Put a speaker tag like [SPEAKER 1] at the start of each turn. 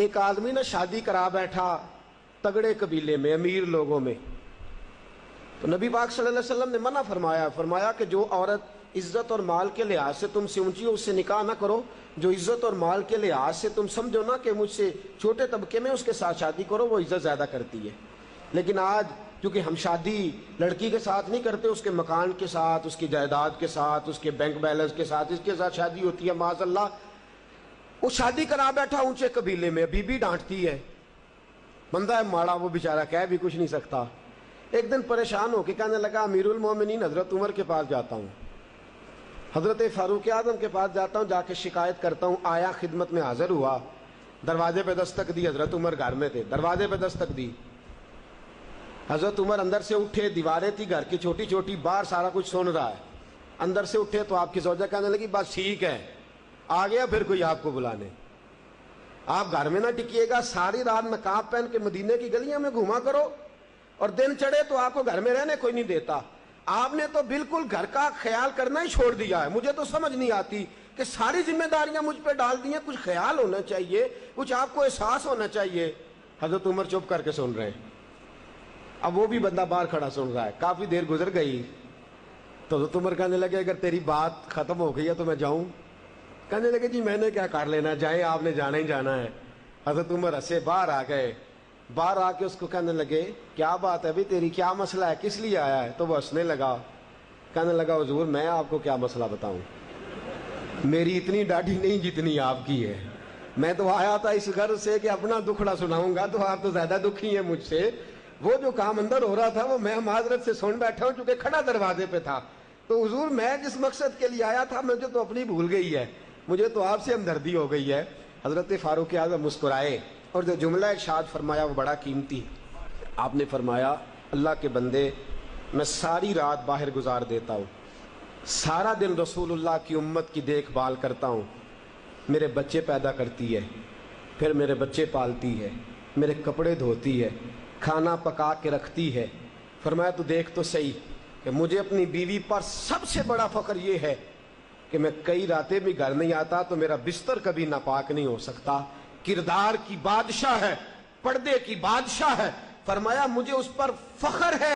[SPEAKER 1] ایک آدمی نے شادی کرا بیٹھا تگڑے قبیلے میں، امیر لوگوں میں، تو نبی پاک صلی اللہ علیہ وسلم نے منع فرمایا کہ جو عورت عزت اور مال کے لحاظ سے تم سے اونچی ہو اس سے نکاح نہ کرو، جو عزت اور مال کے لحاظ سے تم سمجھو نا کہ مجھ سے چھوٹے طبقے میں، اس کے ساتھ شادی کرو، وہ عزت زیادہ کرتی ہے۔ لیکن آج کیونکہ ہم شادی لڑکی کے ساتھ نہیں کرتے، اس کے مکان کے ساتھ، اس کی جائیداد کے ساتھ، اس کے بینک بیلنس کے ساتھ، اس کے ساتھ شادی ہوتی ہے معاذ اللہ۔ وہ شادی کرا بیٹھا اونچے قبیلے میں، بی بی ڈانٹتی ہے، بندہ ہے ماڑا، وہ بیچارہ کہہ بھی کچھ نہیں سکتا۔ ایک دن پریشان ہو کے کہنے لگا امیر المومنین حضرت عمر کے پاس جاتا ہوں، حضرت فاروق اعظم کے پاس جاتا ہوں، جا کے شکایت کرتا ہوں۔ آیا، خدمت میں حاضر ہوا، دروازے پہ دستک دی، حضرت عمر گھر میں تھے، دروازے پہ دستک دی، حضرت عمر اندر سے اٹھے، دیواریں تھی گھر کی چھوٹی چھوٹی، باہر سارا کچھ سن رہا ہے، اندر سے اٹھے تو آپ کی زوجہ کہنے لگی بس ٹھیک ہے، آ گیا پھر کوئی آپ کو بلانے، آپ گھر میں نہ ٹکیے گا، ساری رات نقاب پہن کے مدینے کی گلیاں میں گھوما کرو، اور دن چڑھے تو آپ کو گھر میں رہنے کوئی نہیں دیتا۔ آپ نے تو بالکل گھر کا خیال کرنا ہی چھوڑ دیا ہے۔ مجھے تو سمجھ نہیں آتی کہ ساری ذمہ داریاں مجھ پہ ڈال دی ہیں، کچھ خیال ہونا چاہیے، کچھ آپ کو احساس ہونا چاہیے۔ حضرت عمر چپ کر کے سن رہے ہیں، اب وہ بھی بندہ باہر کھڑا سن رہا ہے۔ کافی دیر گزر گئی تو حضرت عمر کہنے لگے اگر تیری بات ختم ہو گئی ہے تو میں جاؤں؟ کہنے لگے جی میں نے کیا کر لینا، جائیں، آپ نے جانا ہی جانا ہے۔ حضرت عمر ہنسے، باہر آ گئے، باہر آ کے اس کو کہنے لگے کیا بات ہے بھی تیری، کیا مسئلہ ہے، کس لیے آیا ہے؟ تو وہ ہنسنے لگا، کہنے لگا حضور میں آپ کو کیا مسئلہ بتاؤں، میری اتنی ڈاڈھی نہیں جتنی آپ کی ہے، میں تو آیا تھا اس غرض سے کہ اپنا دکھڑا سناؤں گا، تو آپ تو زیادہ دکھی ہیں مجھ سے۔ وہ جو کام اندر ہو رہا تھا وہ میں معذرت سے سن بیٹھا ہوں چونکہ کھڑا دروازے پہ تھا، تو حضور میں جس مقصد کے لیے آیا تھا مجھے تو اپنی بھول گئی ہے، مجھے تو آپ سے ہمدردی ہو گئی ہے۔ حضرت فاروق اعظم مسکرائے اور جو جملہ ارشاد فرمایا وہ بڑا قیمتی۔ آپ نے فرمایا اللہ کے بندے میں ساری رات باہر گزار دیتا ہوں، سارا دن رسول اللہ کی امت کی دیکھ بھال کرتا ہوں، میرے بچے پیدا کرتی ہے، پھر میرے بچے پالتی ہے، میرے کپڑے دھوتی ہے، کھانا پکا کے رکھتی ہے۔ فرمایا تو دیکھ تو صحیح کہ مجھے اپنی بیوی پر سب سے بڑا فخر یہ ہے کہ میں کئی راتیں بھی گھر نہیں آتا تو میرا بستر کبھی ناپاک نہیں ہو سکتا۔ کردار کی بادشاہ ہے، پردے کی بادشاہ ہے، فرمایا مجھے اس پر فخر ہے۔